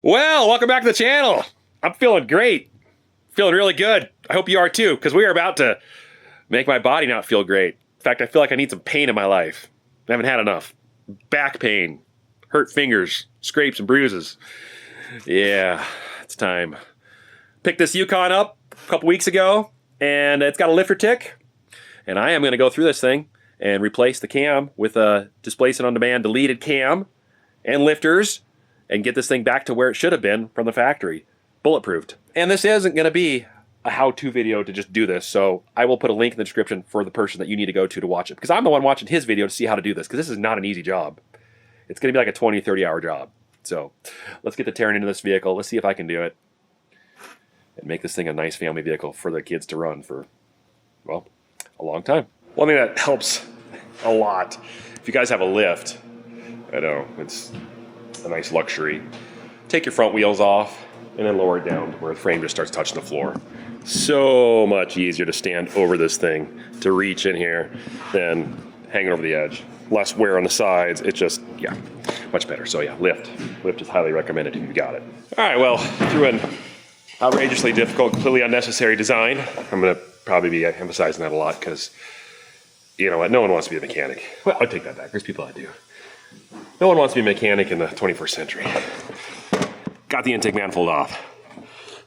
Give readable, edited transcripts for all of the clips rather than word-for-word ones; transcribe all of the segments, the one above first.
Well, welcome back to the channel. I'm feeling great. Feeling really good. I hope you are too, because we are about to make my body not feel great. In fact, I feel like I need some pain in my life. I haven't had enough. Back pain, hurt fingers, scrapes and bruises. Yeah, it's time. Picked this Yukon up a couple weeks ago, and it's got a lifter tick. And I am going to go through this thing and replace the cam with a displace and on-demand deleted cam and lifters, and get this thing back to where it should have been from the factory, bulletproofed. And this isn't going to be a how-to video to just do this, so I will put a link in the description for the person that you need to go to watch it, because I'm the one watching his video to see how to do this, because this is not an easy job. It's going to be like a 20, 30-hour job. So let's get to tearing into this vehicle. Let's see if I can do it and make this thing a nice family vehicle for the kids to run for, well, a long time. One thing that helps a lot, if you guys have a lift, I know, it's a nice luxury. Take your front wheels off and then lower it down where the frame just starts touching the floor. So much easier to stand over this thing, to reach in here, than hanging over the edge. Less wear on the sides. It's just, yeah, much better. So yeah, lift. Lift is highly recommended if you've got it. All right, well, through an outrageously difficult, completely unnecessary design, I'm gonna probably be emphasizing that a lot because, you know what, no one wants to be a mechanic. Well, I take that back, there's people that do. No one wants to be a mechanic in the 21st century. Got the intake manifold off.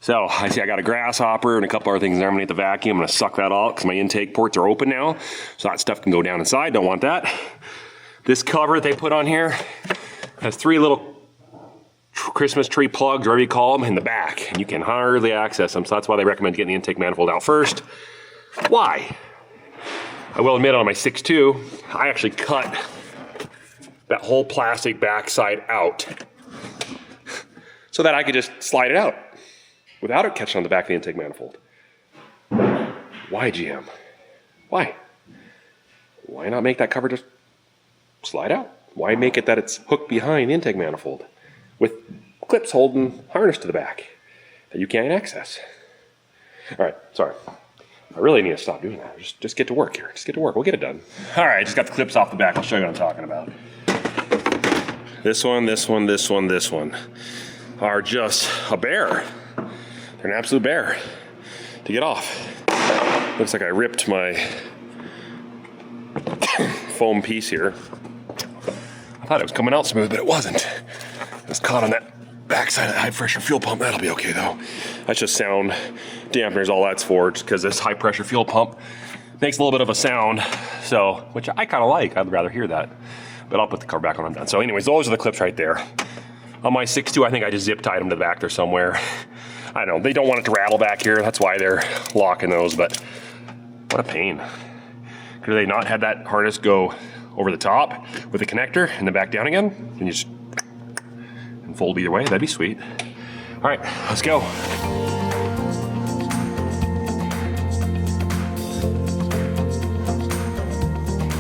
So I see I got a grasshopper and a couple other things there. I'm gonna hit the vacuum. I'm gonna suck that out because my intake ports are open now. So that stuff can go down inside. Don't want that. This cover that they put on here has three little Christmas tree plugs, whatever you call them, in the back. And you can hardly access them. So that's why they recommend getting the intake manifold out first. Why? I will admit on my 6.2, I actually cut that whole plastic backside out so that I could just slide it out without it catching on the back of the intake manifold. Why, GM? Why? Why not make that cover just slide out? Why make it that it's hooked behind the intake manifold with clips holding harness to the back that you can't access? All right, sorry. I really need to stop doing that. Just get to work here. Just get to work. We'll get it done. All right, just got the clips off the back. I'll show you what I'm talking about. This one, this one, this one, this one are just a bear. They're an absolute bear to get off. Looks like I ripped my foam piece here. I thought it was coming out smooth, but it wasn't. It was caught on that backside of the high pressure fuel pump. That'll be okay though. That's just sound dampeners, all that's for, just because this high pressure fuel pump makes a little bit of a sound, so, which I kind of like. I'd rather hear that. But I'll put the cover back when I'm done. So anyways, those are the clips right there. On my 6.2, I think I just zip tied them to the back there somewhere. I don't know, they don't want it to rattle back here. That's why they're locking those, but what a pain. Could they not have that harness go over the top with the connector and then back down again? And you just fold either way, that'd be sweet. All right, let's go.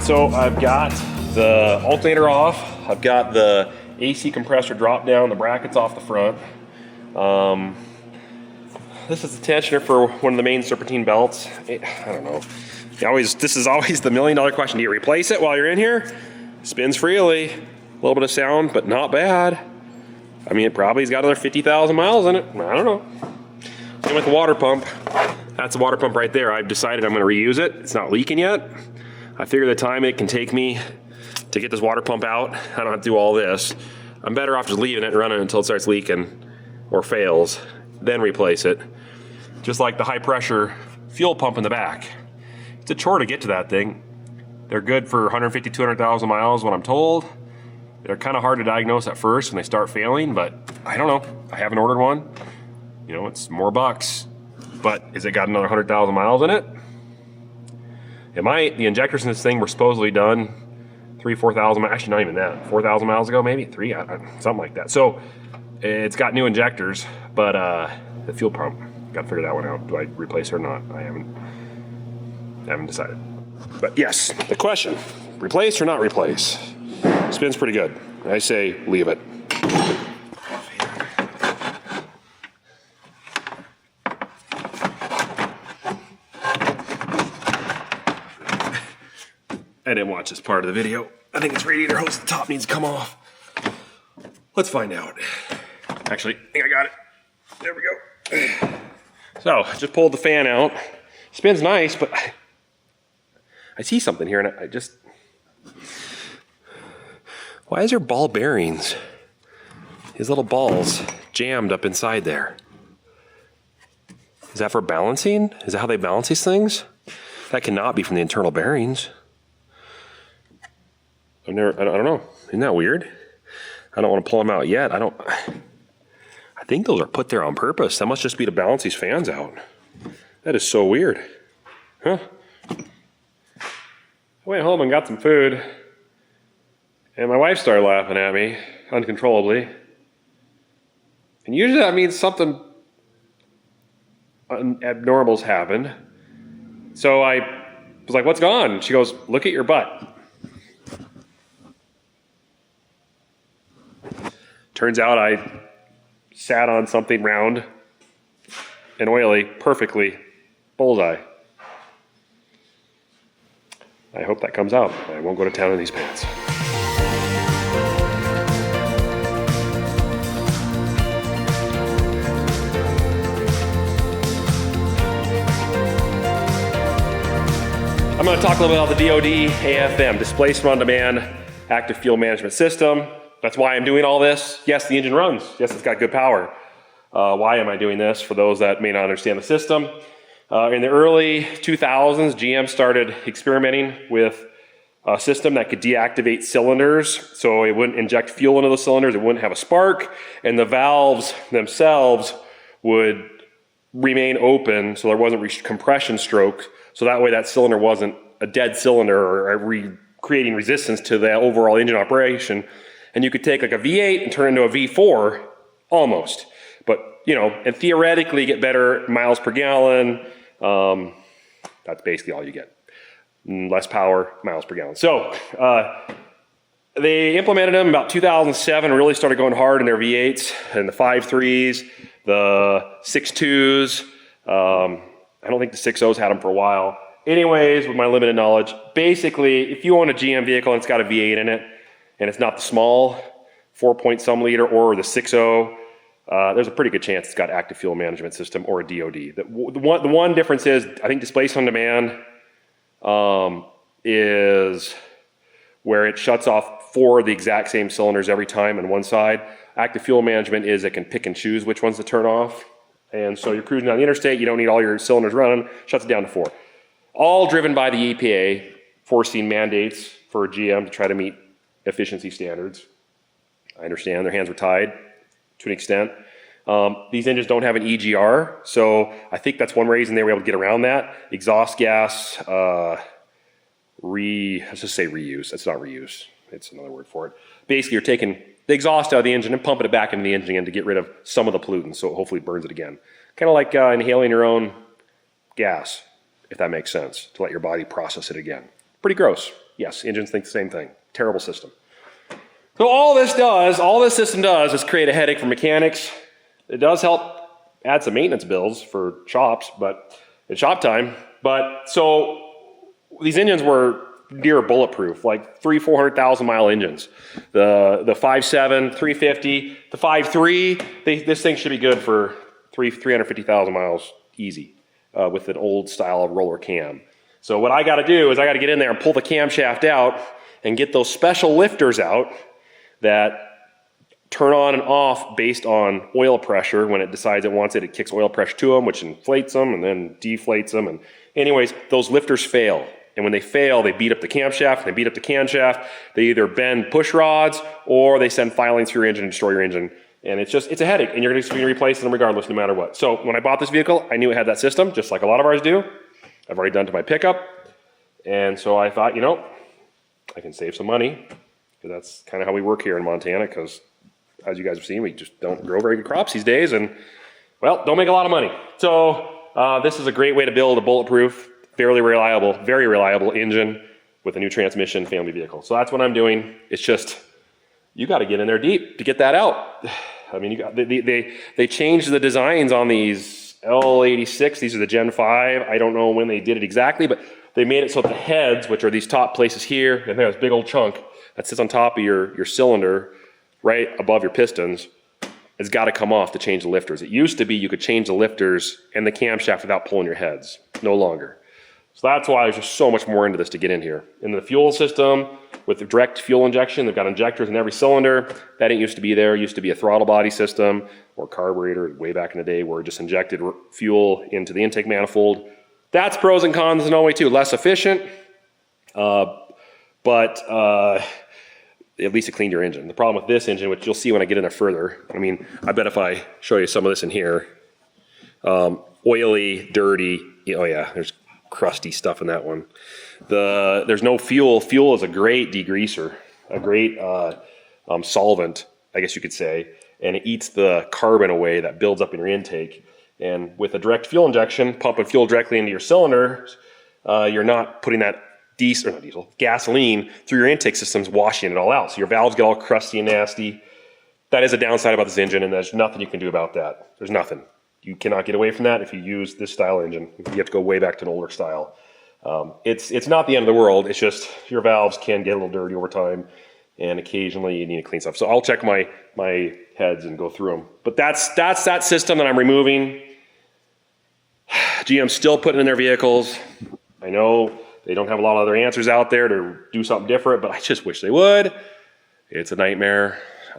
So I've got the alternator off. I've got the AC compressor drop down, the brackets off the front. This is the tensioner for one of the main serpentine belts. I don't know. This is always the million-dollar question. Do you replace it while you're in here? Spins freely. A little bit of sound, but not bad. I mean, it probably's got another 50,000 miles in it. I don't know. Same with the water pump. That's the water pump right there. I've decided I'm gonna reuse it. It's not leaking yet. I figure the time it can take me to get this water pump out, I don't have to do all this. I'm better off just leaving it and running until it starts leaking or fails, then replace it. Just like the high pressure fuel pump in the back. It's a chore to get to that thing. They're good for 150, 200,000 miles, what I'm told. They're kind of hard to diagnose at first when they start failing, but I don't know. I haven't ordered one. You know, it's more bucks. But has it got another 100,000 miles in it? It might. The injectors in this thing were supposedly done 3,000, 4,000, actually not even that, 4,000 miles ago, maybe three, something like that. So it's got new injectors, but the fuel pump, got to figure that one out. Do I replace it or not? I haven't decided. But yes, the question, replace or not replace? Spins pretty good. I say leave it. I didn't watch this part of the video. I think its radiator hose at the top needs to come off. Let's find out. Actually, I think I got it. There we go. So, just pulled the fan out. Spins nice, but I see something here and I just... Why is there ball bearings? These little balls jammed up inside there. Is that for balancing? Is that how they balance these things? That cannot be from the internal bearings. I don't know. Isn't that weird? I don't want to pull them out yet. I think those are put there on purpose. That must just be to balance these fans out. That is so weird. Huh? I went home and got some food, and my wife started laughing at me uncontrollably. And usually that means something abnormal's happened. So I was like, what's gone? She goes, look at your butt. Turns out I sat on something round and oily perfectly. Bullseye. I hope that comes out. I won't go to town in these pants. I'm going to talk a little bit about the DoD AFM, Displacement on Demand Active Fuel Management System. That's why I'm doing all this. Yes, the engine runs. Yes, it's got good power. Why am I doing this? For those that may not understand the system. In the early 2000s, GM started experimenting with a system that could deactivate cylinders, so it wouldn't inject fuel into the cylinders, it wouldn't have a spark, and the valves themselves would remain open so there wasn't compression stroke, so that way that cylinder wasn't a dead cylinder or creating resistance to the overall engine operation. And you could take like a V8 and turn it into a V4, almost. But, you know, and theoretically get better miles per gallon. That's basically all you get. Less power, miles per gallon. So they implemented them about 2007, really started going hard in their V8s and the 5.3s, the 6.2s. I don't think the 6.0s had them for a while. Anyways, with my limited knowledge, basically, if you own a GM vehicle and it's got a V8 in it, and it's not the small 4-point-some liter or the 6.0, there's a pretty good chance it's got active fuel management system or a DoD. The one difference is, I think displacement on demand is where it shuts off 4 of the exact same cylinders every time on one side. Active fuel management is it can pick and choose which ones to turn off. And so you're cruising down the interstate, you don't need all your cylinders running, shuts it down to 4. All driven by the EPA, forcing mandates for GM to try to meet efficiency standards. I understand their hands were tied to an extent. These engines don't have an EGR, so I think that's one reason they were able to get around that. Exhaust gas, let's just say reuse. That's not reuse. It's another word for it. Basically, you're taking the exhaust out of the engine and pumping it back into the engine again to get rid of some of the pollutants, so it hopefully burns it again. Kind of like inhaling your own gas, if that makes sense, to let your body process it again. Pretty gross. Yes, engines think the same thing. Terrible system. So all this system does is create a headache for mechanics. It does help add some maintenance bills for shops, but it's shop time. But so these engines were near bulletproof, like 400,000 mile engines. The 5.7, 350, the 5.3, this thing should be good for 350,000 miles easy with an old style roller cam. So what I got to do is I got to get in there and pull the camshaft out and get those special lifters out that turn on and off based on oil pressure. When it decides it wants it, it kicks oil pressure to them, which inflates them and then deflates them. And anyways, those lifters fail. And when they fail, they beat up the camshaft, and they beat up the camshaft. They either bend push rods or they send filings through your engine and destroy your engine. And it's a headache, and you're going to be replacing them regardless, no matter what. So when I bought this vehicle, I knew it had that system, just like a lot of ours do. I've already done it to my pickup. And so I thought, I can save some money. Because that's kind of how we work here in Montana, because as you guys have seen, we just don't grow very good crops these days, and, well, don't make a lot of money. So this is a great way to build a bulletproof, very reliable engine with a new transmission family vehicle. So that's what I'm doing. It's just, you got to get in there deep to get that out. I mean, they changed the designs on these L86. These are the Gen 5. I don't know when they did it exactly, but they made it so that the heads, which are these top places here, and there's a big old chunk that sits on top of your cylinder, right above your pistons, has got to come off to change the lifters. It used to be you could change the lifters and the camshaft without pulling your heads. No longer. So that's why there's just so much more into this to get in here. In the fuel system, with the direct fuel injection, they've got injectors in every cylinder. That didn't used to be there. It used to be a throttle body system or carburetor way back in the day where it just injected fuel into the intake manifold. That's pros and cons in all way too. Less efficient, but at least it cleaned your engine. The problem with this engine, which you'll see when I get in there further, I mean, I bet if I show you some of this in here, oily, dirty, oh yeah, there's crusty stuff in that one. There's no fuel. Fuel is a great degreaser, a great solvent, I guess you could say, and it eats the carbon away that builds up in your intake. And with a direct fuel injection, pumping fuel directly into your cylinders, you're not putting that gasoline through your intake systems, washing it all out. So your valves get all crusty and nasty. That is a downside about this engine, and there's nothing you can do about that. There's nothing. You cannot get away from that if you use this style engine. You have to go way back to an older style. It's not the end of the world. It's just your valves can get a little dirty over time, and occasionally you need to clean stuff. So I'll check my heads and go through them. But that's that system that I'm removing. GM's still putting in their vehicles. I know they don't have a lot of other answers out there to do something different, but I just wish they would. It's a nightmare.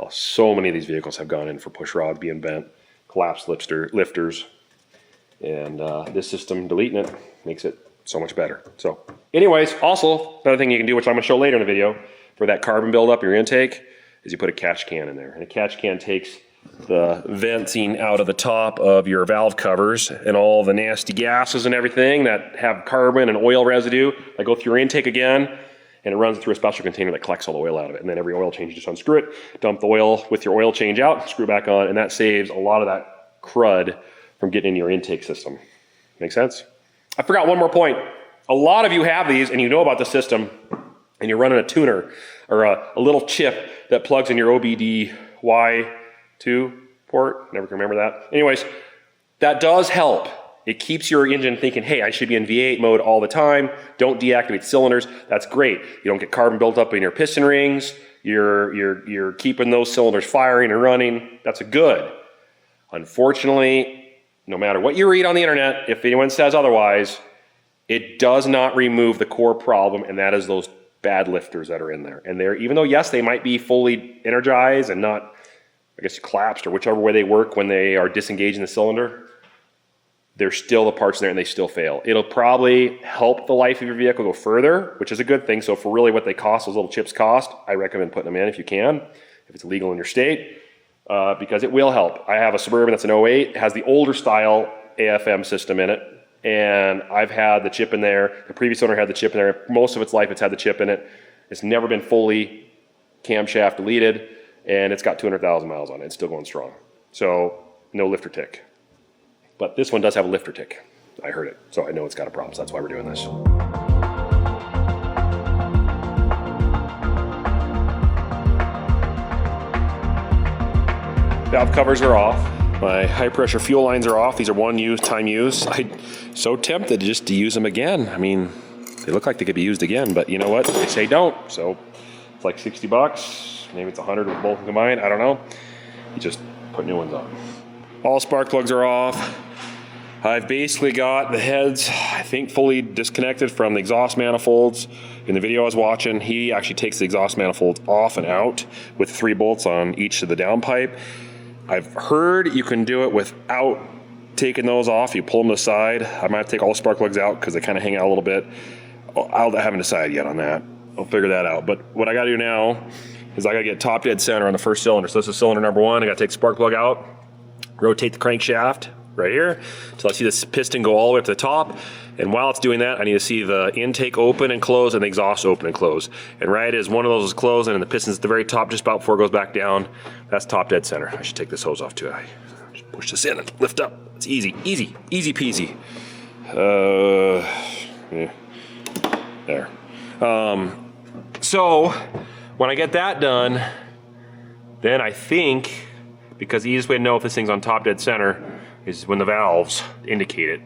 So many of these vehicles have gone in for push rod being bent, collapsed lifters, and this system, deleting it, makes it so much better. So anyways, also another thing you can do, which I'm gonna show later in the video, for that carbon buildup in your intake, is you put a catch can in there. And a catch can takes the venting out of the top of your valve covers and all the nasty gases and everything that have carbon and oil residue that go through your intake again, and it runs through a special container that collects all the oil out of it. And then every oil change, you just unscrew it, dump the oil with your oil change out, screw back on, and that saves a lot of that crud from getting in your intake system. Make sense? I forgot one more point. A lot of you have these and you know about the system, and you're running a tuner or a little chip that plugs in your OBD-Y2 port. Never can remember that. Anyways, that does help. It keeps your engine thinking, hey, I should be in V8 mode all the time. Don't deactivate cylinders. That's great. You don't get carbon built up in your piston rings. You're keeping those cylinders firing and running. That's a good. Unfortunately, no matter what you read on the internet, if anyone says otherwise, it does not remove the core problem, and that is those bad lifters that are in there. And they're, even though, yes, they might be fully energized and not, I guess, collapsed or whichever way they work when they are disengaging the cylinder, there's still the parts in there and they still fail. It'll probably help the life of your vehicle go further, which is a good thing. So for really what they cost, those little chips cost, I recommend putting them in if you can, if it's legal in your state, because it will help. I have a Suburban that's an 08, it has the older style AFM system in it, and I've had the chip in there. The previous owner had the chip in there. Most of its life it's had the chip in it. It's never been fully camshaft deleted, and it's got 200,000 miles on it. It's still going strong. So no lifter tick. But this one does have a lifter tick. I heard it, so I know it's got a problem, so that's why we're doing this. Valve covers are off. My high pressure fuel lines are off. These are time use. I'm so tempted just to use them again. I mean, they look like they could be used again, but you know what? They say don't. So it's like 60 bucks. Maybe it's 100 with both combined. I don't know. You just put new ones on. All spark plugs are off. I've basically got the heads, I think, fully disconnected from the exhaust manifolds. In the video I was watching, he actually takes the exhaust manifolds off and out with 3 bolts on each of the downpipe. I've heard you can do it without taking those off. You pull them to the side. I might have to take all the spark plugs out because they kind of hang out a little bit. I haven't decided yet on that. I'll figure that out. But what I got to do now is I got to get top dead center on the first cylinder. So this is cylinder number 1. I got to take the spark plug out, rotate the crankshaft right here until I see this piston go all the way up to the top. And while it's doing that, I need to see the intake open and close and the exhaust open and close. And right as one of those is closing and the piston's at the very top just about before it goes back down, that's top dead center. I should take this hose off too. I just push this in and lift up. It's easy, easy, easy peasy. Yeah. There. So when I get that done, then I think, because the easiest way to know if this thing's on top dead center is when the valves indicate it.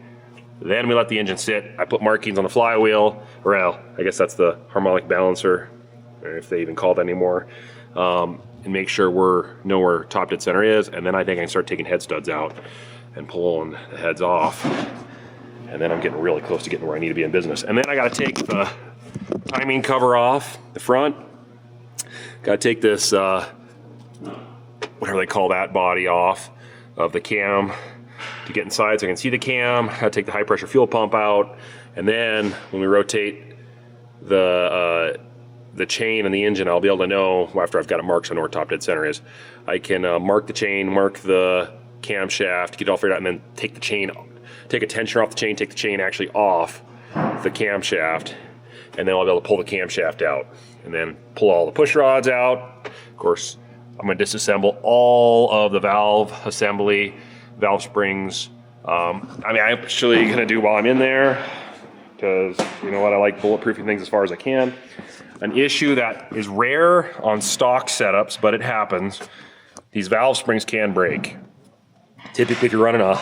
Then we let the engine sit. I put markings on the flywheel, or I guess that's the harmonic balancer, or if they even call it that anymore. And and make sure know where top dead center is, and then I think I can start taking head studs out and pulling the heads off. And then I'm getting really close to getting where I need to be in business. And then I gotta take the timing cover off the front. Gotta take this, whatever they call that body off of the cam to get inside so I can see the cam. Gotta take the high pressure fuel pump out. And then when we rotate the chain and the engine, I'll be able to know, after I've got it marked so I know where top dead center is, I can mark the chain, mark the camshaft, get it all figured out, and then take the chain, take a tensioner off the chain, take the chain actually off the camshaft, and then I'll be able to pull the camshaft out, and then pull all the push rods out. Of course, I'm going to disassemble all of the valve assembly, valve springs. I'm actually going to do while I'm in there, because you know what, I like bulletproofing things as far as I can. An issue that is rare on stock setups, but it happens, these valve springs can break. Typically, if you're running a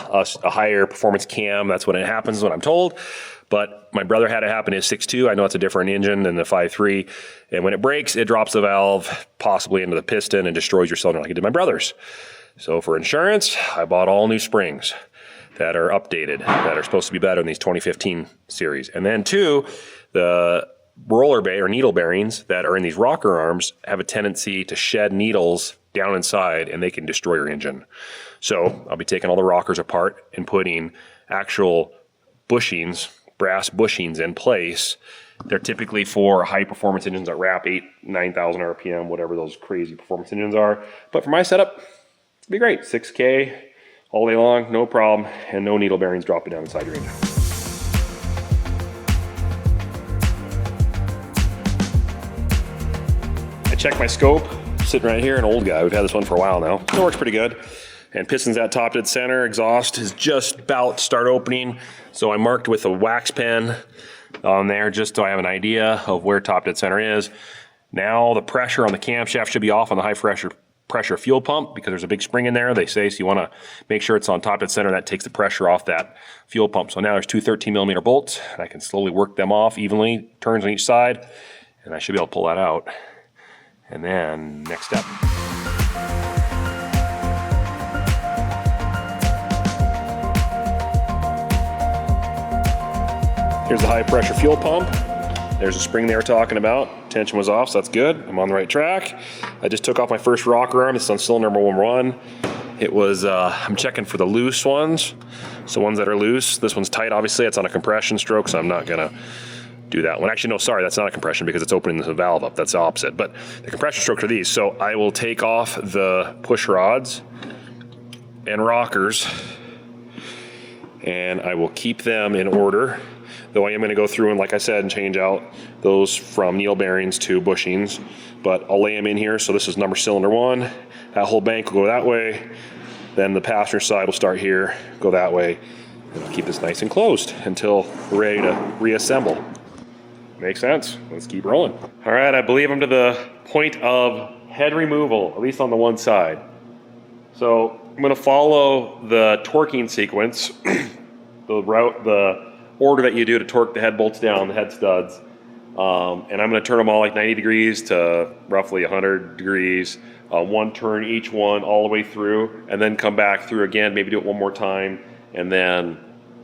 higher performance cam, that's when it happens, is what I'm told. But my brother had it happen in his 6.2. I know it's a different engine than the 5.3. And when it breaks, it drops the valve possibly into the piston and destroys your cylinder like it did my brother's. So for insurance, I bought all new springs that are updated, that are supposed to be better in these 2015 series. And then two, the roller or needle bearings that are in these rocker arms have a tendency to shed needles down inside, and they can destroy your engine. So I'll be taking all the rockers apart and putting actual bushings, brass bushings in place. They're typically for high performance engines that wrap 9,000 RPM, whatever those crazy performance engines are. But for my setup, it'd be great. 6K all day long, no problem, and no needle bearings dropping down inside your engine. I checked my scope, sitting right here, an old guy. We've had this one for a while now. It works pretty good. And pistons at top dead center, exhaust is just about to start opening. So I marked with a wax pen on there just so I have an idea of where top dead center is. Now the pressure on the camshaft should be off on the high pressure fuel pump because there's a big spring in there, they say, so you want to make sure it's on top dead center. That takes the pressure off that fuel pump. So now there's two 13mm bolts, and I can slowly work them off evenly, turns on each side, and I should be able to pull that out. And then next step. Here's the high pressure fuel pump. There's a spring they were talking about. Tension was off, so that's good. I'm on the right track. I just took off my first rocker arm. It's on cylinder number 1. It was, I'm checking for the loose ones. So ones that are loose. This one's tight, obviously. It's on a compression stroke, so I'm not gonna do that one. Actually, no, sorry, that's not a compression because it's opening the valve up. That's the opposite. But the compression strokes are these. So I will take off the push rods and rockers, and I will keep them in order. Though I am going to go through and, like I said, and change out those from needle bearings to bushings. But I'll lay them in here. So this is number cylinder 1. That whole bank will go that way. Then the passenger side will start here, go that way. And I'll keep this nice and closed until we're ready to reassemble. Makes sense? Let's keep rolling. All right, I believe I'm to the point of head removal, at least on the one side. So I'm going to follow the torquing sequence, the order that you do to torque the head bolts down, the head studs. And I'm going to turn them all like 90 degrees to roughly 100 degrees. One turn each one all the way through, and then come back through again, maybe do it one more time, and then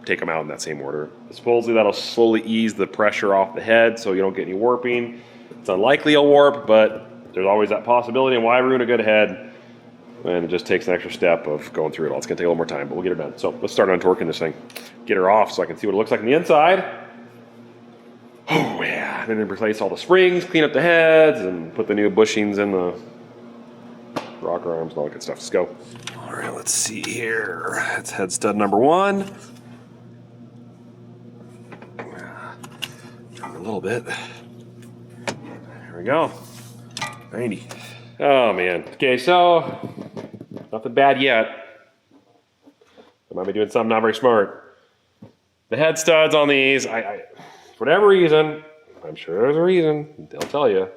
take them out in that same order. Supposedly that'll slowly ease the pressure off the head so you don't get any warping. It's unlikely you'll warp, but there's always that possibility, and why ruin a good head when it just takes an extra step of going through it all. It's going to take a little more time, but we'll get it done. So let's start untorquing this thing. Get her off so I can see what it looks like on the inside. Oh yeah, and then replace all the springs, clean up the heads, and put the new bushings in the rocker arms and all that good stuff. Let's go. All right, let's see here. That's head stud number 1. Turn a little bit. There we go. 90. Oh man. Okay, so nothing bad yet. I might be doing something not very smart. The head studs on these, I for whatever reason, I'm sure there's a reason, they'll tell you.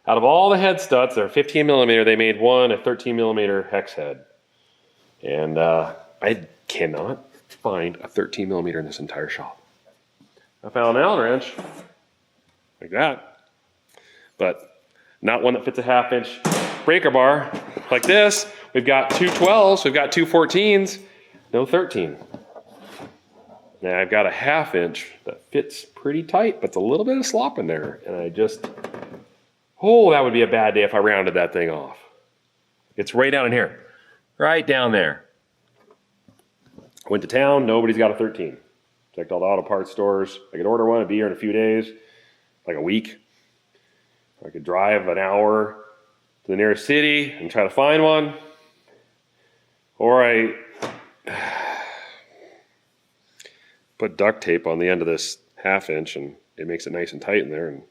Out of all the head studs, they're 15mm, they made one a 13mm hex head. And I cannot find a 13mm in this entire shop. I found an Allen wrench, like that, but not one that fits a 1/2 inch breaker bar like this. We've got two 12s, we've got two 14s, no 13. Now I've got a 1/2 inch that fits pretty tight, but it's a little bit of slop in there. And I just, oh, that would be a bad day if I rounded that thing off. It's right down in here, right down there. Went to town, nobody's got a 13. Checked all the auto parts stores. I could order one, it'd be here in a few days, like a week. I could drive an hour to the nearest city and try to find one. Or I put duct tape on the end of this 1/2 inch and it makes it nice and tight in there, and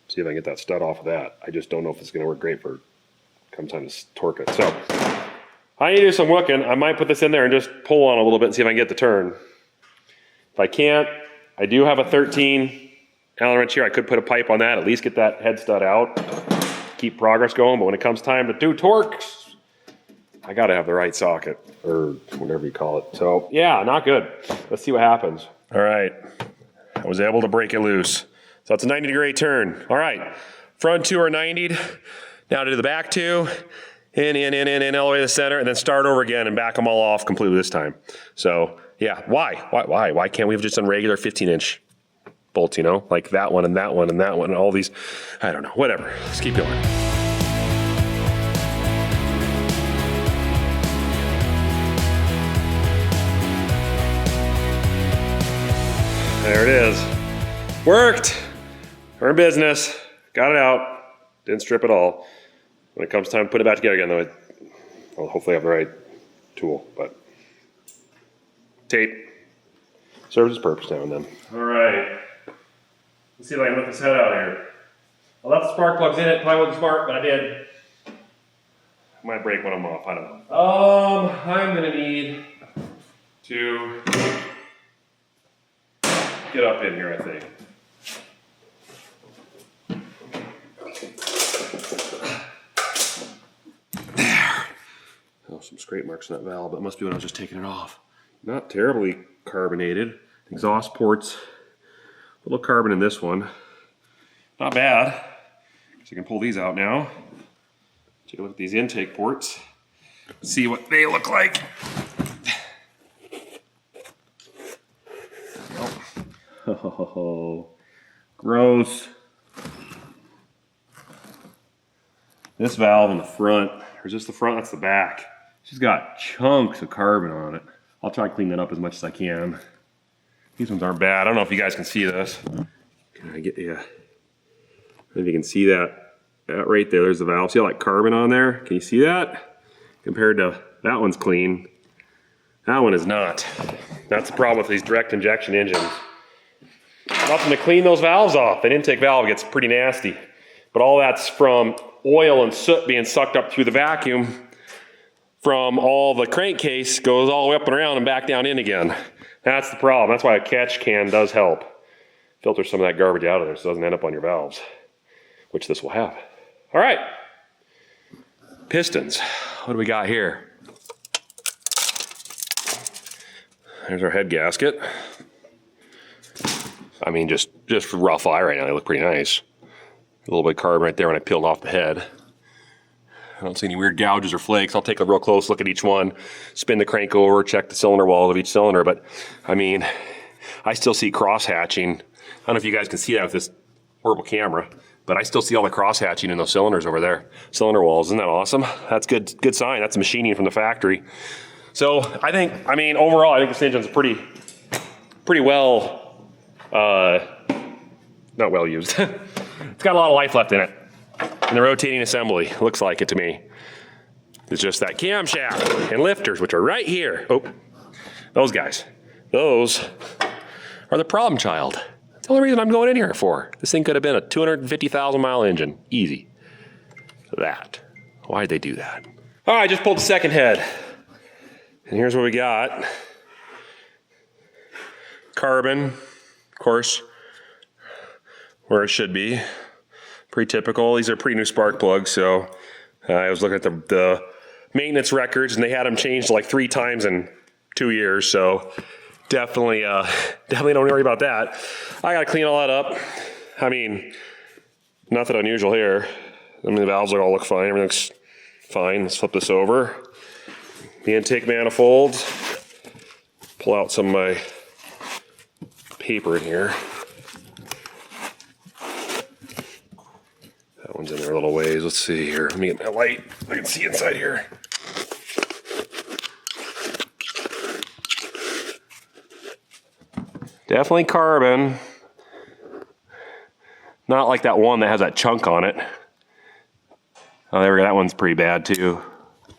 see if I can get that stud off of that. I just don't know if it's gonna work great for come time to torque it. So I need to do some looking. I might put this in there and just pull on a little bit and see if I can get the turn. If I can't, I do have a 13 Allen wrench here. I could put a pipe on that, at least get that head stud out, keep progress going. But when it comes time to do torques, I gotta have the right socket, or whatever you call it. So yeah, not good. Let's see what happens. All right, I was able to break it loose. So it's a 90-degree turn. All right, front two are 90'd. Now to do the back two, in, all the way to the center, and then start over again and back them all off completely this time. So yeah, why can't we have just done regular 15-inch bolts, you know? Like that one and that one and that one and all these, I don't know, whatever. Let's keep going. There it is. Worked. We're in business. Got it out. Didn't strip at all. When it comes time to put it back together again, though, I'll hopefully have the right tool. But tape serves its purpose now and then. All right. Let's see if I can lift this head out here. I left the spark plugs in it. Probably wasn't smart, but I did. I might break one of them off. I don't know. I'm gonna need to get up in here, I think. There. Oh, some scrape marks on that valve, but it must be when I was just taking it off. Not terribly carbonated. Exhaust ports, a little carbon in this one. Not bad. So you can pull these out now. Take a look at these intake ports. See what they look like. Oh, gross. This valve in the front, or is this the front? That's the back. She's got chunks of carbon on it. I'll try to clean that up as much as I can. These ones aren't bad. I don't know if you guys can see this. Can I get you? If you can see that right there, there's the valve. See all that carbon on there? Can you see that? Compared to that one's clean. That one is not. That's the problem with these direct injection engines. Nothing to clean those valves off. The intake valve gets pretty nasty. But all that's from oil and soot being sucked up through the vacuum from all the crankcase, goes all the way up and around and back down in again. That's the problem. That's why a catch can does help. Filter some of that garbage out of there so it doesn't end up on your valves, which this will have. All right. Pistons. What do we got here? There's our head gasket. I mean, just rough eye right now. They look pretty nice. A little bit of carbon right there when I peeled off the head. I don't see any weird gouges or flakes. I'll take a real close look at each one, spin the crank over, check the cylinder walls of each cylinder. But I mean, I still see cross hatching. I don't know if you guys can see that with this horrible camera, but I still see all the cross hatching in those cylinders over there. Cylinder walls, isn't that awesome? That's good sign. That's machining from the factory. So I think, I mean, overall, I think this engine's pretty well, not well used. It's got a lot of life left in it. And the rotating assembly looks like it to me. It's just that camshaft and lifters, which are right here. Oh, those guys. Those are the problem child. That's the only reason I'm going in here for. This thing could have been a 250,000 mile engine. Easy. That. Why'd they do that? All right, I just pulled the second head. And here's what we got. Carbon, of course, where it should be. Pretty typical. These are pretty new spark plugs, so I was looking at the maintenance records, and they had them changed like 3 times in 2 years, so definitely don't worry about that. I gotta clean all that up. I mean, nothing unusual here. I mean, the valves all look fine. Everything looks fine. Let's flip this over. The intake manifolds. Pull out some of my paper in here. That one's in there a little ways. Let's see here. Let me get my light. I can see inside here. Definitely carbon. Not like that one that has that chunk on it. Oh, there we go. That one's pretty bad too.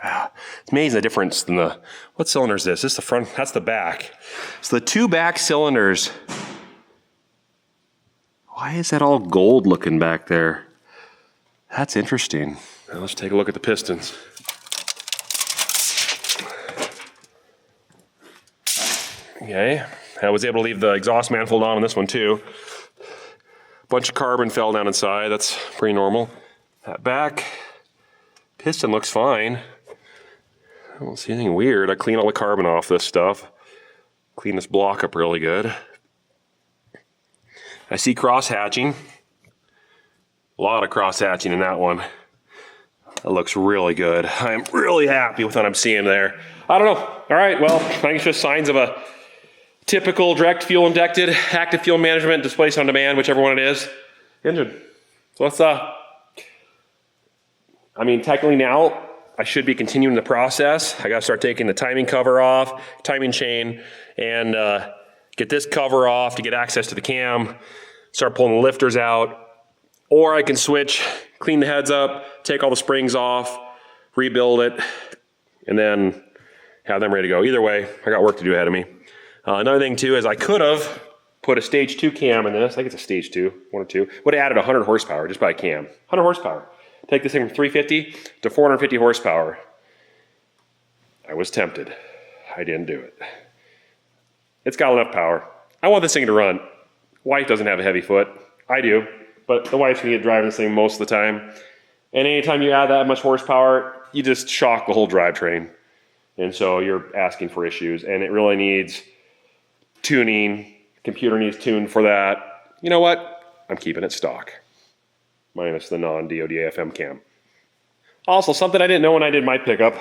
It's amazing the difference in the, what cylinder is this? This is the front, that's the back. So the two back cylinders, why is that all gold looking back there? That's interesting. Now let's take a look at the pistons. Okay, I was able to leave the exhaust manifold on this one too. Bunch of carbon fell down inside, that's pretty normal. That back piston looks fine. I don't see anything weird. I clean all the carbon off this stuff. Clean this block up really good. I see cross hatching. A lot of cross hatching in that one. That looks really good. I'm really happy with what I'm seeing there. I don't know. All right, well, I think it's just signs of a typical direct fuel injected, active fuel management, displaced on demand, whichever one it is, engine. So let's, I mean, technically now, I should be continuing the process. I gotta start taking the timing cover off, timing chain, and get this cover off to get access to the cam, start pulling the lifters out, or I can switch, clean the heads up, take all the springs off, rebuild it, and then have them ready to go. Either way, I got work to do ahead of me. Another thing too is I could have put a stage 2 cam in this. I think it's a stage 2, 1 or 2. Would have added 100 horsepower just by a cam. 100 horsepower. Take this thing from 350 to 450 horsepower. I was tempted. I didn't do it. It's got enough power. I want this thing to run. Wife doesn't have a heavy foot. I do, but the wife's gonna get driving this thing most of the time. And anytime you add that much horsepower, you just shock the whole drivetrain. And so you're asking for issues, and it really needs tuning. Computer needs tuned for that. You know what? I'm keeping it stock. Minus the non-DOD AFM cam. Also, something I didn't know when I did my pickup,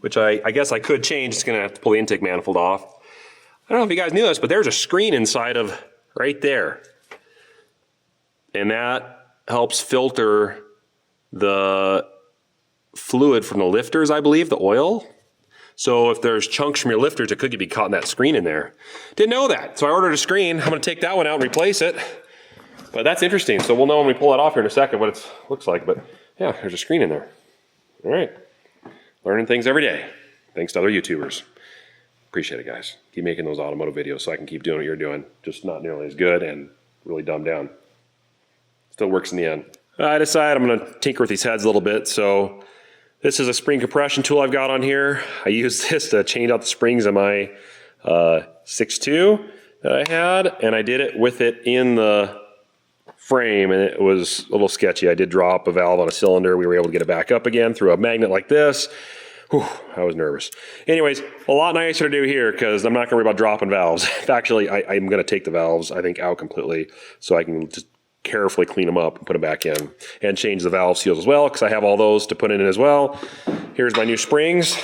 which I guess I could change, it's gonna have to pull the intake manifold off. I don't know if you guys knew this, but there's a screen inside of right there. And that helps filter the fluid from the lifters, I believe, the oil. So if there's chunks from your lifters, it could be caught in that screen in there. Didn't know that, so I ordered a screen. I'm gonna take that one out and replace it. But that's interesting, so we'll know when we pull it off here in a second what it looks like. But yeah, there's a screen in there. All right, learning things every day. Thanks to other YouTubers. Appreciate it, guys. Keep making those automotive videos so I can keep doing what you're doing. Just not nearly as good and really dumbed down. Still works in the end. I decided I'm gonna tinker with these heads a little bit. So this is a spring compression tool I've got on here. I use this to change out the springs of my 6.2 that I had, and I did it with it in the frame, and it was a little sketchy. I did drop a valve on a cylinder. We were able to get it back up again through a magnet like this. Whew, I was nervous. Anyways, a lot nicer to do here because I'm not gonna worry about dropping valves. Actually, I'm gonna take the valves, I think, out completely so I can just carefully clean them up and put them back in and change the valve seals as well because I have all those to put in as well. Here's my new springs.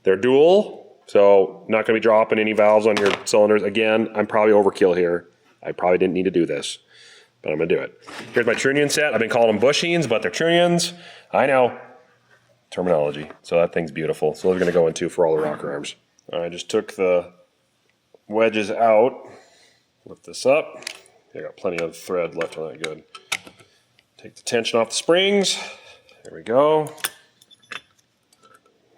They're dual, so not gonna be dropping any valves on your cylinders. Again, I'm probably overkill here. I probably didn't need to do this, but I'm gonna do it. Here's my trunnion set. I've been calling them bushings, but they're trunnions. I know, terminology. So that thing's beautiful. So they're gonna go into for all the rocker arms. I just took the wedges out, lift this up. I got plenty of thread left on that, good. Take the tension off the springs. There we go.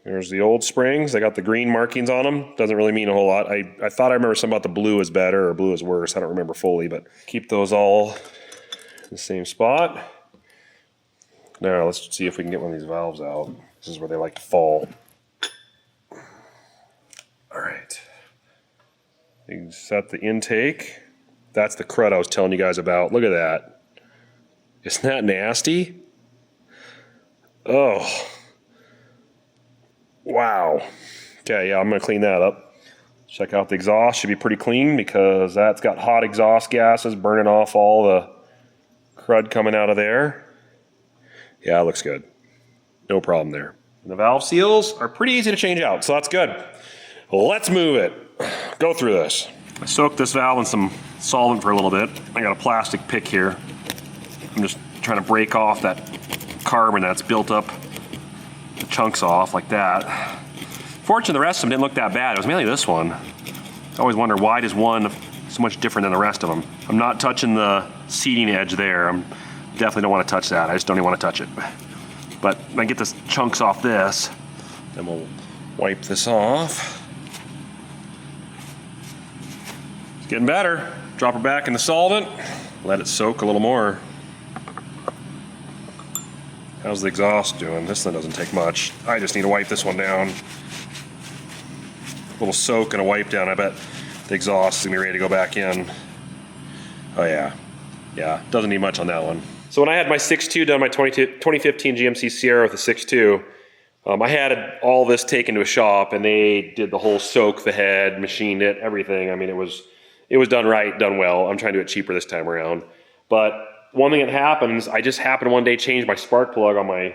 There's the old springs. They got the green markings on them. Doesn't really mean a whole lot. I thought I remember something about the blue is better or blue is worse. I don't remember fully, but keep those all in the same spot. Now let's see if we can get one of these valves out. This is where they like to fall. All right. You set the intake. That's the crud I was telling you guys about. Look at that. Isn't that nasty? Oh. Wow. Okay, yeah, I'm gonna clean that up. Check out the exhaust, should be pretty clean because that's got hot exhaust gases burning off all the crud coming out of there. Yeah, it looks good. No problem there. And the valve seals are pretty easy to change out, so that's good. Let's move it. Go through this. I soaked this valve in some solvent for a little bit. I got a plastic pick here. I'm just trying to break off that carbon that's built up, the chunks off like that. Fortunately, the rest of them didn't look that bad. It was mainly this one. I always wonder, why does one so much different than the rest of them? I'm not touching the seating edge there. I definitely don't want to touch that. I just don't even want to touch it. But when I get the chunks off this, then we'll wipe this off. It's getting better. Drop her back in the solvent. Let it soak a little more. How's the exhaust doing? This thing doesn't take much. I just need to wipe this one down. A little soak and a wipe down. I bet the exhaust is gonna be ready to go back in. Oh yeah. Yeah, doesn't need much on that one. So when I had my 6.2 done, my 2015 GMC Sierra with the 6.2, I had all this taken to a shop and they did the whole soak the head, machined it, everything. I mean, it was done right, done well. I'm trying to do it cheaper this time around. But one thing that happens, I just happened one day to change my spark plug on my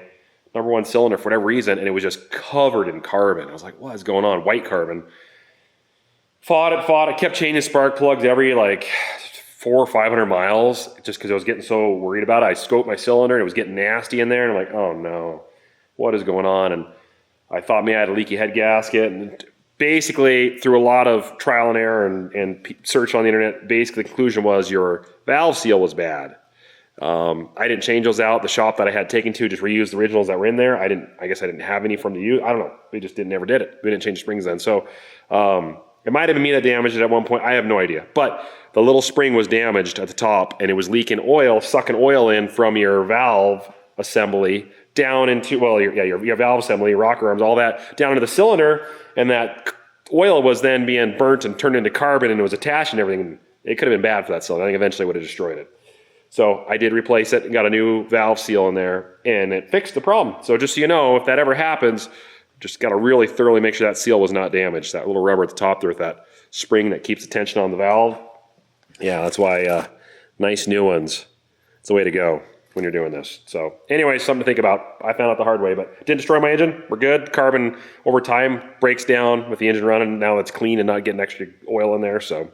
#1 cylinder for whatever reason, and it was just covered in carbon. I was like, what is going on? White carbon. Fought it, kept changing spark plugs every like 400 or 500 miles just because I was getting so worried about it. I scoped my cylinder and it was getting nasty in there, and I'm like, oh no, what is going on? And I thought maybe I had a leaky head gasket, and basically through a lot of trial and error and search on the internet, basically the conclusion was your valve seal was bad. I didn't change those out. The shop that I had taken to just reused the originals that were in there. I guess I didn't have any from the use. I don't know. We just never did it. We didn't change springs then. So it might have been me that damaged it at one point. I have no idea. But the little spring was damaged at the top, and it was leaking oil, sucking oil in from your valve assembly down into, well, your valve assembly, your rocker arms, all that, down into the cylinder, and that oil was then being burnt and turned into carbon, and it was attached and everything. It could have been bad for that cylinder. I think eventually it would have destroyed it. So I did replace it and got a new valve seal in there, and it fixed the problem. So just so you know, if that ever happens, just got to really thoroughly make sure that seal was not damaged. That little rubber at the top there with that spring that keeps the tension on the valve. Yeah, that's why nice new ones. It's the way to go when you're doing this. So anyway, something to think about. I found out the hard way, but didn't destroy my engine. We're good. Carbon over time breaks down with the engine running. Now it's clean and not getting extra oil in there. So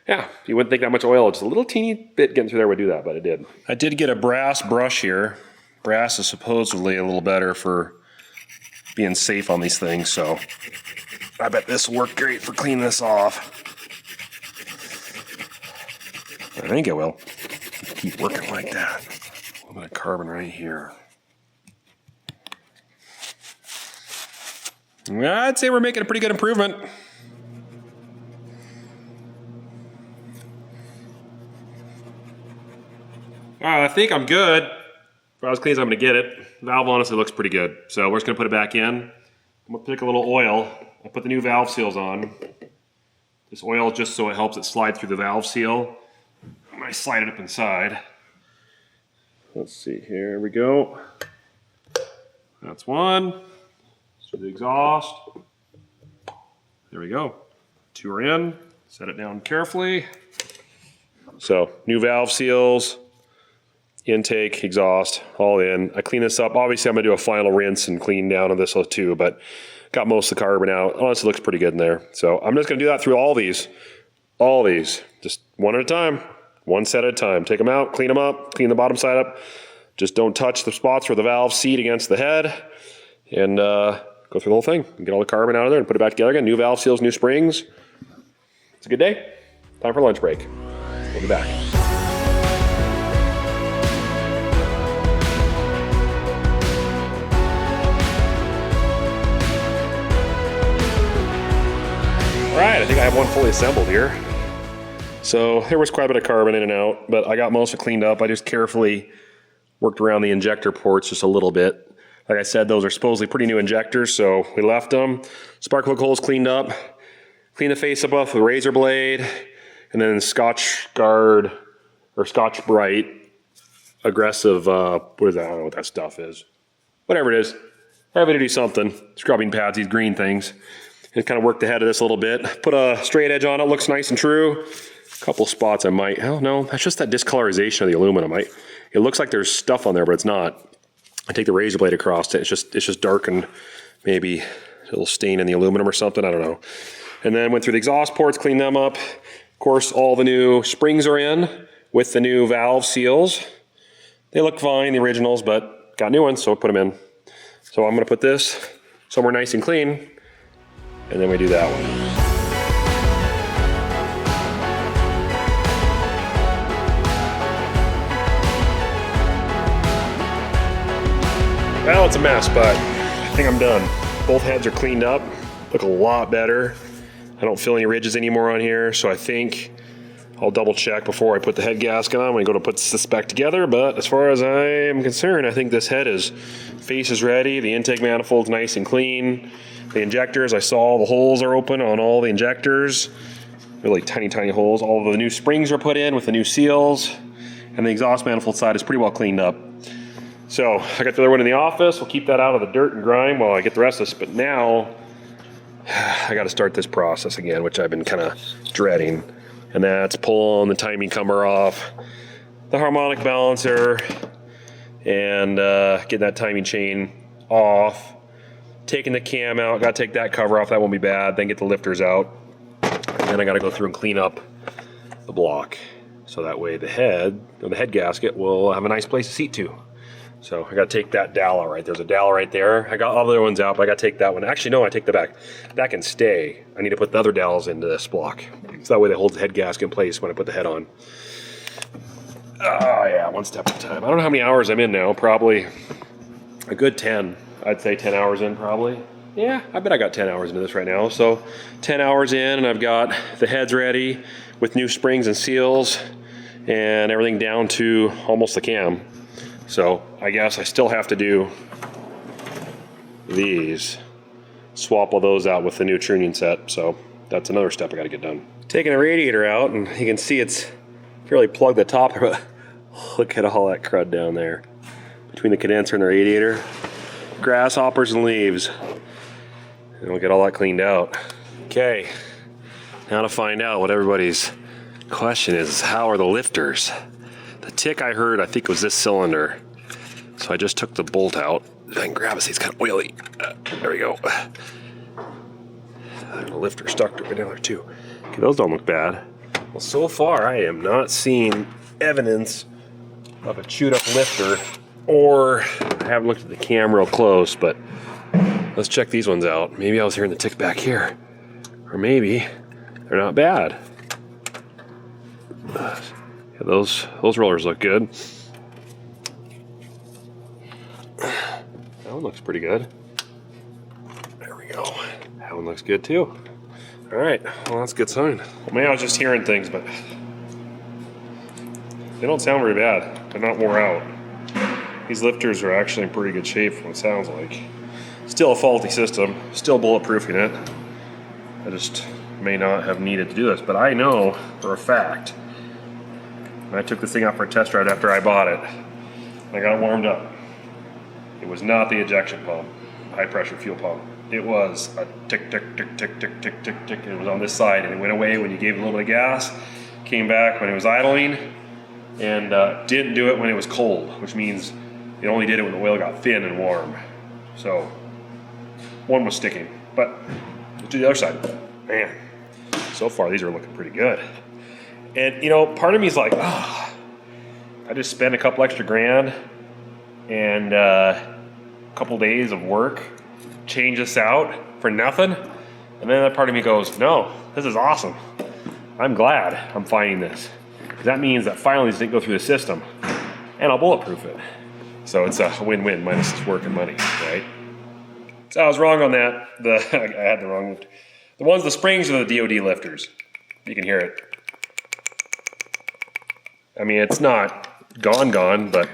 yeah, you wouldn't think that much oil. Just a little teeny bit getting through there would do that, but it did. I did get a brass brush here. Brass is supposedly a little better for being safe on these things, so I bet this will work great for cleaning this off. I think it will. Keep working like that. A little bit of carbon right here. I'd say we're making a pretty good improvement. I think I'm good. About as clean as I'm going to get it. Valve honestly looks pretty good. So we're just going to put it back in. I'm going to pick a little oil. I'll put the new valve seals on. This oil just so it helps it slide through the valve seal. I'm going to slide it up inside. Let's see, here we go. That's one. So the exhaust. There we go. Two are in. Set it down carefully. So new valve seals. Intake, exhaust, all in. I clean this up. Obviously, I'm going to do a final rinse and clean down on this too, but got most of the carbon out. Honestly, looks pretty good in there. So I'm just going to do that through all these, just one at a time, one set at a time. Take them out, clean them up, clean the bottom side up. Just don't touch the spots where the valve seat against the head, and go through the whole thing and get all the carbon out of there and put it back together again. New valve seals, new springs. It's a good day. Time for lunch break. We'll be back. All right, I think I have one fully assembled here. So there was quite a bit of carbon in and out, but I got most of it cleaned up. I just carefully worked around the injector ports just a little bit. Like I said, those are supposedly pretty new injectors, so we left them. Spark plug holes cleaned up. Cleaned the face up with a razor blade, and then Scotch Guard, or Scotch Brite, aggressive, what is that? I don't know what that stuff is. Whatever it is, having to do something. Scrubbing pads, these green things. And kind of work the head of this a little bit. Put a straight edge on it, looks nice and true. A couple spots I might, oh no, that's just that discolorization of the aluminum. It looks like there's stuff on there, but it's not. I take the razor blade across it. It's just darkened, maybe a little stain in the aluminum or something, I don't know. And then went through the exhaust ports, cleaned them up. Of course, all the new springs are in with the new valve seals. They look fine, the originals, but got new ones, so I put them in. So I'm gonna put this somewhere nice and clean, and then we do that one. Well, it's a mess, but I think I'm done. Both heads are cleaned up, look a lot better. I don't feel any ridges anymore on here, so I think I'll double check before I put the head gasket on when I go to put this back together, but as far as I am concerned, I think this face is ready, the intake manifold's nice and clean. The injectors, I saw the holes are open on all the injectors, really tiny, tiny holes. All of the new springs are put in with the new seals, and the exhaust manifold side is pretty well cleaned up. So I got the other one in the office. We'll keep that out of the dirt and grime while I get the rest of this. But now I got to start this process again, which I've been kind of dreading. And that's pulling the timing cover off, the harmonic balancer, and getting that timing chain off. Taking the cam out. Got to take that cover off. That won't be bad. Then get the lifters out. And then I got to go through and clean up the block. So that way the head gasket will have a nice place to seat to. So I got to take that dowel out right. There's a dowel right there. I got all the other ones out, but I got to take that one. Actually, no, I take the back. That can stay. I need to put the other dowels into this block. So that way that holds the head gasket in place when I put the head on. Oh yeah, one step at a time. I don't know how many hours I'm in now. Probably a good 10. I'd say 10 hours in probably. Yeah, I bet I got 10 hours into this right now. So 10 hours in, and I've got the heads ready with new springs and seals and everything down to almost the cam. So I guess I still have to do these, swap all those out with the new tuning set. So that's another step I got to get done. Taking the radiator out, and you can see it's fairly plugged the top, but look at all that crud down there between the condenser and the radiator. Grasshoppers and leaves. And we'll get all that cleaned out. Okay, now to find out what everybody's question is, how are the lifters? The tick I heard, I think it was this cylinder. So I just took the bolt out. If I can grab it, see it's kind of oily. There we go. The lifter stuck right down there too. Okay, those don't look bad. Well, so far I am not seeing evidence of a chewed up lifter, or I haven't looked at the cam real close, but let's check these ones out. Maybe I was hearing the tick back here, or maybe they're not bad. Yeah, those rollers look good. That one looks pretty good. There we go. That one looks good too. All right, well that's a good sign. Well, maybe I was just hearing things, but they don't sound very bad. They're not wore out. These lifters are actually in pretty good shape from what it sounds like. Still a faulty system, still bulletproofing it. I just may not have needed to do this, but I know for a fact, when I took this thing out for a test ride after I bought it, I got it warmed up. It was not the ejection pump, high pressure fuel pump. It was a tick, tick, tick, tick, tick, tick, tick, tick. It was on this side, and it went away when you gave it a little bit of gas, came back when it was idling, and didn't do it when it was cold, which means it only did it when the oil got thin and warm. So one was sticking, but let's do the other side. Man, so far these are looking pretty good. And you know, part of me is like, oh, I just spent a couple extra grand and a couple days of work, change this out for nothing. And then that part of me goes, no, this is awesome. I'm glad I'm finding this. Because that means that finally this didn't go through the system, and I'll bulletproof it. So it's a win-win minus work and money, right? So I was wrong on that. I had the wrong. The springs are the DOD lifters. You can hear it. I mean, it's not gone, but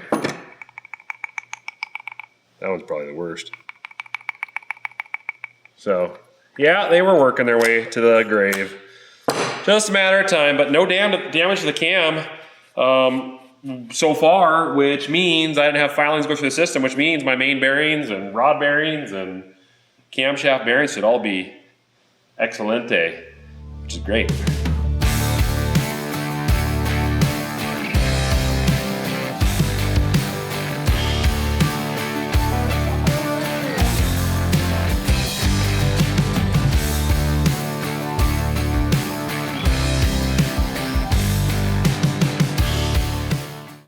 that one's probably the worst. So, yeah, they were working their way to the grave. Just a matter of time, but no damage to the cam so far, which means I didn't have filings go through the system, which means my main bearings and rod bearings and camshaft bearings should all be excelente, which is great.